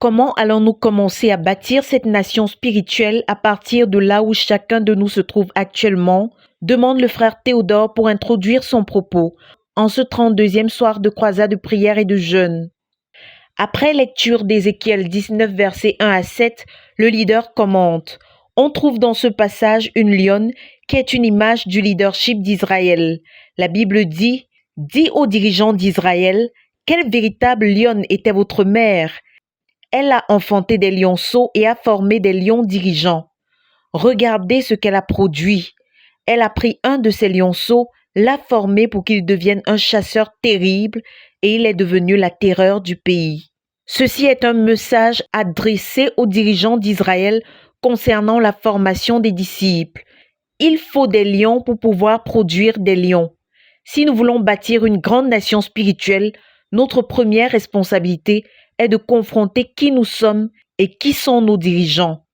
Comment allons-nous commencer à bâtir cette nation spirituelle à partir de là où chacun de nous se trouve actuellement? Demande le frère Théodore pour introduire son propos en ce 32e soir de croisade de prière et de jeûne. Après lecture d'Ézéchiel 19, versets 1 à 7, le leader commente. On trouve dans ce passage une lionne qui est une image du leadership d'Israël. La Bible dit « Dis aux dirigeants d'Israël, quelle véritable lionne était votre mère? Elle a enfanté des lionceaux et a formé des lions dirigeants. Regardez ce qu'elle a produit. Elle a pris un de ces lionceaux, l'a formé pour qu'il devienne un chasseur terrible et il est devenu la terreur du pays. » Ceci est un message adressé aux dirigeants d'Israël concernant la formation des disciples. Il faut des lions pour pouvoir produire des lions. Si nous voulons bâtir une grande nation spirituelle, notre première responsabilité est de confronter qui nous sommes et qui sont nos dirigeants.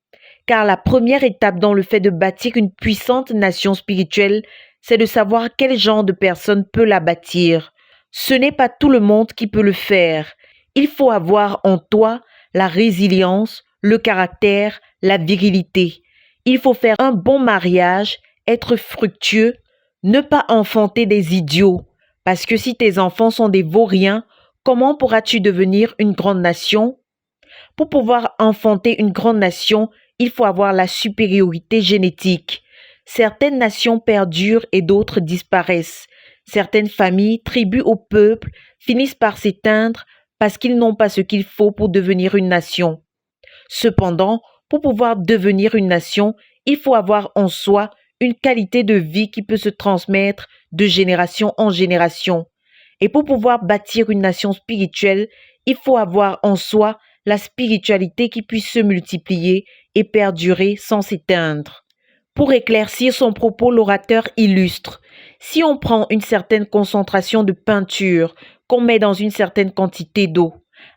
Car la première étape dans le fait de bâtir une puissante nation spirituelle, c'est de savoir quel genre de personne peut la bâtir. Ce n'est pas tout le monde qui peut le faire. Il faut avoir en toi la résilience, le caractère, la virilité. Il faut faire un bon mariage, être fructueux, ne pas enfanter des idiots. Parce que si tes enfants sont des vauriens, comment pourras-tu devenir une grande nation? Pour pouvoir enfanter une grande nation, il faut avoir la supériorité génétique. Certaines nations perdurent et d'autres disparaissent. Certaines familles, tribus au peuple, finissent par s'éteindre parce qu'ils n'ont pas ce qu'il faut pour devenir une nation. Cependant, pour pouvoir devenir une nation, il faut avoir en soi une qualité de vie qui peut se transmettre de génération en génération. Et pour pouvoir bâtir une nation spirituelle, il faut avoir en soi la spiritualité qui puisse se multiplier et perdurer sans s'éteindre. Pour éclaircir son propos, l'orateur illustre. Si on prend une certaine concentration de peinture, qu'on met dans une certaine quantité d'eau,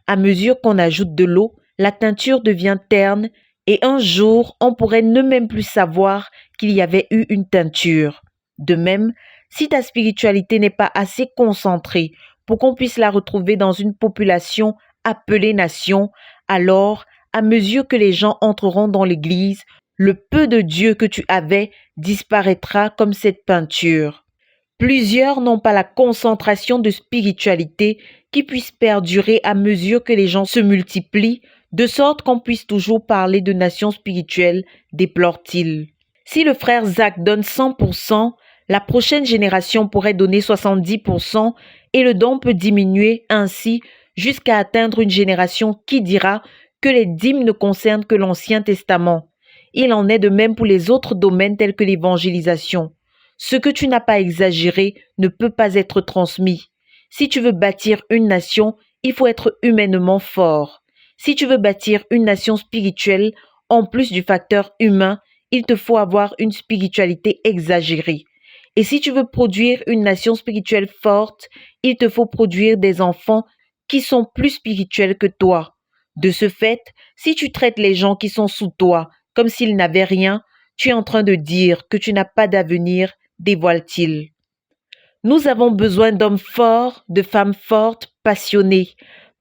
à mesure qu'on ajoute de l'eau, la teinture devient terne et un jour, on pourrait ne même plus savoir qu'il y avait eu une teinture. De même, si ta spiritualité n'est pas assez concentrée pour qu'on puisse la retrouver dans une population appelée nation, alors, à mesure que les gens entreront dans l'église, le peu de Dieu que tu avais disparaîtra comme cette peinture. Plusieurs n'ont pas la concentration de spiritualité qui puisse perdurer à mesure que les gens se multiplient, de sorte qu'on puisse toujours parler de nation spirituelle, déplore-t-il. Si le frère Zach donne 100%, la prochaine génération pourrait donner 70% et le don peut diminuer ainsi jusqu'à atteindre une génération qui dira que les dîmes ne concernent que l'Ancien Testament. Il en est de même pour les autres domaines tels que l'évangélisation. Ce que tu n'as pas exagéré ne peut pas être transmis. Si tu veux bâtir une nation, il faut être humainement fort. Si tu veux bâtir une nation spirituelle, en plus du facteur humain, il te faut avoir une spiritualité exagérée. Et si tu veux produire une nation spirituelle forte, il te faut produire des enfants qui sont plus spirituels que toi. De ce fait, si tu traites les gens qui sont sous toi comme s'ils n'avaient rien, tu es en train de dire que tu n'as pas d'avenir, dévoile-t-il. Nous avons besoin d'hommes forts, de femmes fortes, passionnées,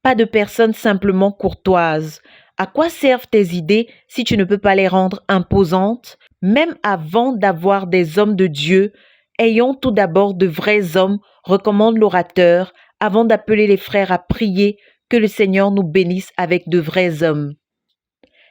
pas de personnes simplement courtoises. À quoi servent tes idées si tu ne peux pas les rendre imposantes? Même avant d'avoir des hommes de Dieu, ayons tout d'abord de vrais hommes, recommande l'orateur, avant d'appeler les frères à prier que le Seigneur nous bénisse avec de vrais hommes.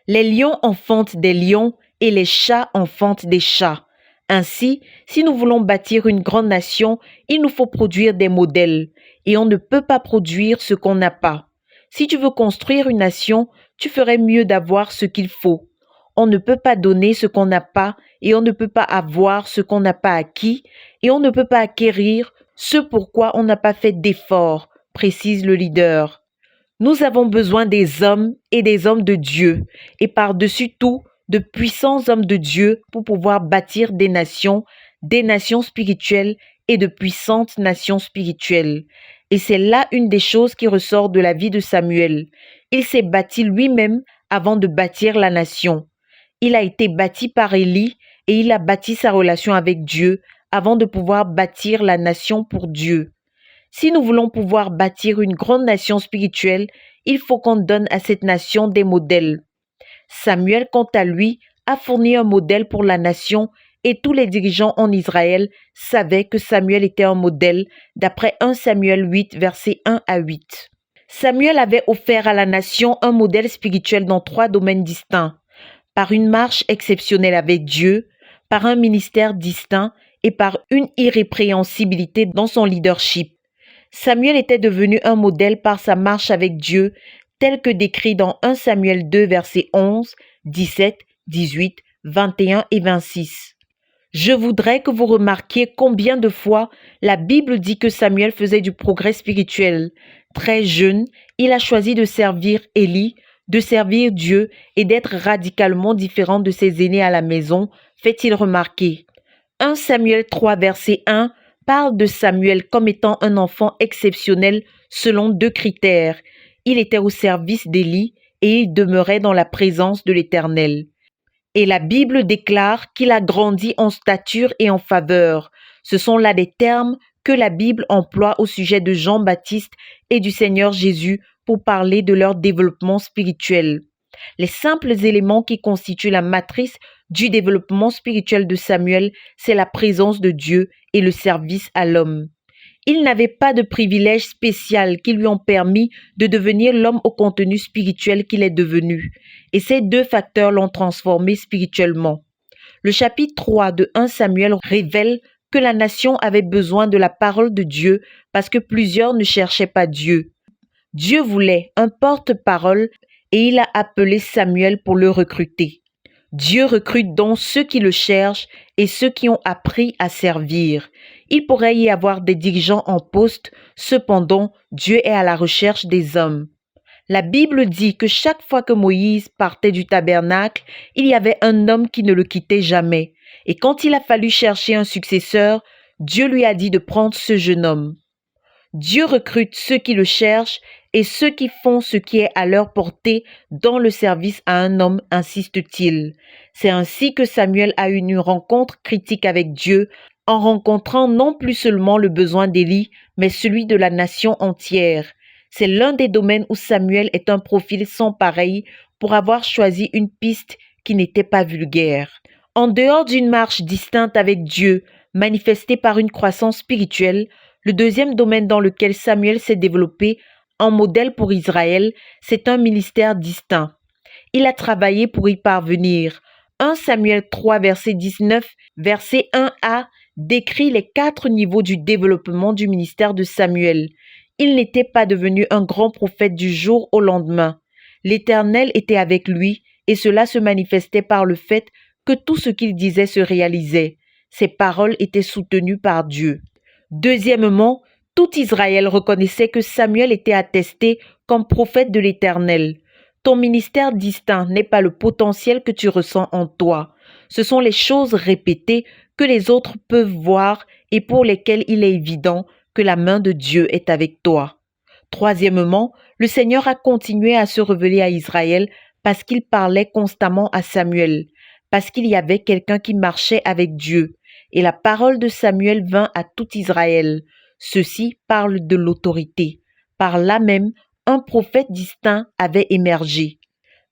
Les lions enfantent des lions et les chats enfantent des chats. Ainsi, si nous voulons bâtir une grande nation, il nous faut produire des modèles et on ne peut pas produire ce qu'on n'a pas. Si tu veux construire une nation, tu ferais mieux d'avoir ce qu'il faut. On ne peut pas donner ce qu'on n'a pas et on ne peut pas avoir ce qu'on n'a pas acquis et on ne peut pas acquérir ce pourquoi on n'a pas fait d'efforts, précise le leader. Nous avons besoin des hommes et des hommes de Dieu et par-dessus tout, de puissants hommes de Dieu pour pouvoir bâtir des nations spirituelles et de puissantes nations spirituelles. Et c'est là une des choses qui ressort de la vie de Samuel. Il s'est bâti lui-même avant de bâtir la nation. Il a été bâti par Élie et il a bâti sa relation avec Dieu avant de pouvoir bâtir la nation pour Dieu. Si nous voulons pouvoir bâtir une grande nation spirituelle, Il faut qu'on donne à cette nation des modèles. Samuel, quant à lui, a fourni un modèle pour la nation et tous les dirigeants en Israël savaient que Samuel était un modèle d'après 1 Samuel 8, versets 1 à 8. Samuel avait offert à la nation un modèle spirituel dans 3 domaines distincts, par une marche exceptionnelle avec Dieu, par un ministère distinct et par une irrépréhensibilité dans son leadership. Samuel était devenu un modèle par sa marche avec Dieu, tel que décrit dans 1 Samuel 2, versets 11, 17, 18, 21 et 26. Je voudrais que vous remarquiez combien de fois la Bible dit que Samuel faisait du progrès spirituel. Très jeune, il a choisi de servir Élie, de servir Dieu et d'être radicalement différent de ses aînés à la maison, fait-il remarquer. 1 Samuel 3, verset 1 parle de Samuel comme étant un enfant exceptionnel selon 2 critères. Il était au service d'Élie et il demeurait dans la présence de l'Éternel. Et la Bible déclare qu'il a grandi en stature et en faveur. Ce sont là des termes que la Bible emploie au sujet de Jean-Baptiste et du Seigneur Jésus pour parler de leur développement spirituel. Les simples éléments qui constituent la matrice du développement spirituel de Samuel, c'est la présence de Dieu et le service à l'homme. Il n'avait pas de privilèges spéciaux qui lui ont permis de devenir l'homme au contenu spirituel qu'il est devenu. Et ces 2 facteurs l'ont transformé spirituellement. Le chapitre 3 de 1 Samuel révèle que la nation avait besoin de la parole de Dieu parce que plusieurs ne cherchaient pas Dieu. Dieu voulait un porte-parole et il a appelé Samuel pour le recruter. Dieu recrute donc ceux qui le cherchent et ceux qui ont appris à servir. Il pourrait y avoir des dirigeants en poste, cependant, Dieu est à la recherche des hommes. La Bible dit que chaque fois que Moïse partait du tabernacle, il y avait un homme qui ne le quittait jamais. Et quand il a fallu chercher un successeur, Dieu lui a dit de prendre ce jeune homme. Dieu recrute ceux qui le cherchent et ceux qui font ce qui est à leur portée dans le service à un homme, insiste-t-il. C'est ainsi que Samuel a eu une rencontre critique avec Dieu, en rencontrant non plus seulement le besoin d'Élie, mais celui de la nation entière. C'est l'un des domaines où Samuel est un profil sans pareil pour avoir choisi une piste qui n'était pas vulgaire. En dehors d'une marche distincte avec Dieu, manifestée par une croissance spirituelle, le deuxième domaine dans lequel Samuel s'est développé en modèle pour Israël, c'est un ministère distinct. Il a travaillé pour y parvenir. 1 Samuel 3, verset 19, verset 1a décrit les 4 niveaux du développement du ministère de Samuel. Il n'était pas devenu un grand prophète du jour au lendemain. L'Éternel était avec lui et cela se manifestait par le fait que tout ce qu'il disait se réalisait. Ses paroles étaient soutenues par Dieu. Deuxièmement, tout Israël reconnaissait que Samuel était attesté comme prophète de l'Éternel. Ton ministère distinct n'est pas le potentiel que tu ressens en toi. Ce sont les choses répétées que les autres peuvent voir et pour lesquelles il est évident que la main de Dieu est avec toi. Troisièmement, le Seigneur a continué à se révéler à Israël parce qu'il parlait constamment à Samuel, parce qu'il y avait quelqu'un qui marchait avec Dieu. Et la parole de Samuel vint à tout Israël. Ceci parle de l'autorité. Par là même, un prophète distinct avait émergé.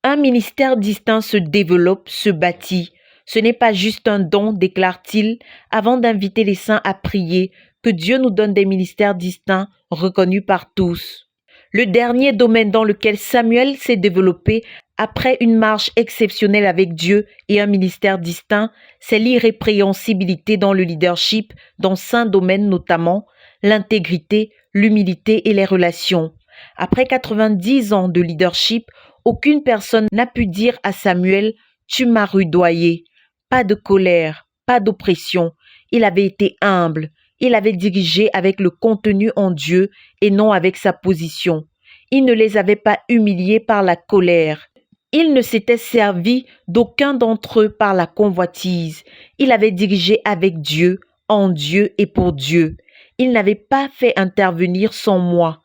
Un ministère distinct se développe, se bâtit. Ce n'est pas juste un don, déclare-t-il, avant d'inviter les saints à prier, que Dieu nous donne des ministères distincts, reconnus par tous. Le dernier domaine dans lequel Samuel s'est développé après une marche exceptionnelle avec Dieu et un ministère distinct, c'est l'irrépréhensibilité dans le leadership, dans 5 domaines notamment, l'intégrité, l'humilité et les relations. Après 90 ans de leadership, aucune personne n'a pu dire à Samuel « Tu m'as rudoyé ». Pas de colère, pas d'oppression. Il avait été humble. Il avait dirigé avec le contenu en Dieu et non avec sa position. Il ne les avait pas humiliés par la colère. Il ne s'était servi d'aucun d'entre eux par la convoitise. Il avait dirigé avec Dieu, en Dieu et pour Dieu. Il n'avait pas fait intervenir son moi.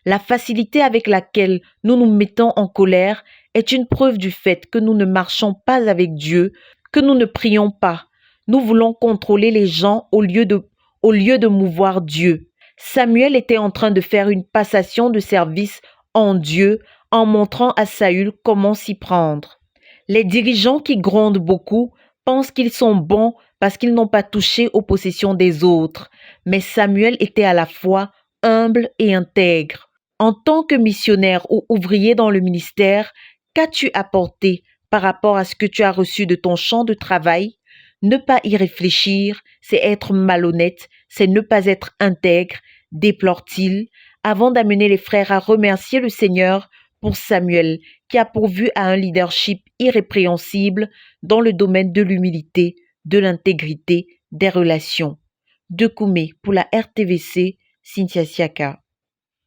La facilité avec laquelle nous nous mettons en colère est une preuve du fait que nous ne marchons pas avec Dieu, que nous ne prions pas. Nous voulons contrôler les gens au lieu de mouvoir Dieu. Samuel était en train de faire une passation de service en Dieu en montrant à Saül comment s'y prendre. Les dirigeants qui grondent beaucoup pensent qu'ils sont bons parce qu'ils n'ont pas touché aux possessions des autres, mais Samuel était à la fois humble et intègre. En tant que missionnaire ou ouvrier dans le ministère, qu'as-tu apporté par rapport à ce que tu as reçu de ton champ de travail? Ne pas y réfléchir, c'est être malhonnête, c'est ne pas être intègre, déplore-t-il, avant d'amener les frères à remercier le Seigneur pour Samuel, qui a pourvu à un leadership irrépréhensible dans le domaine de l'humilité, de l'intégrité, des relations. De Koumé pour la RTVC, Cynthia Siaka.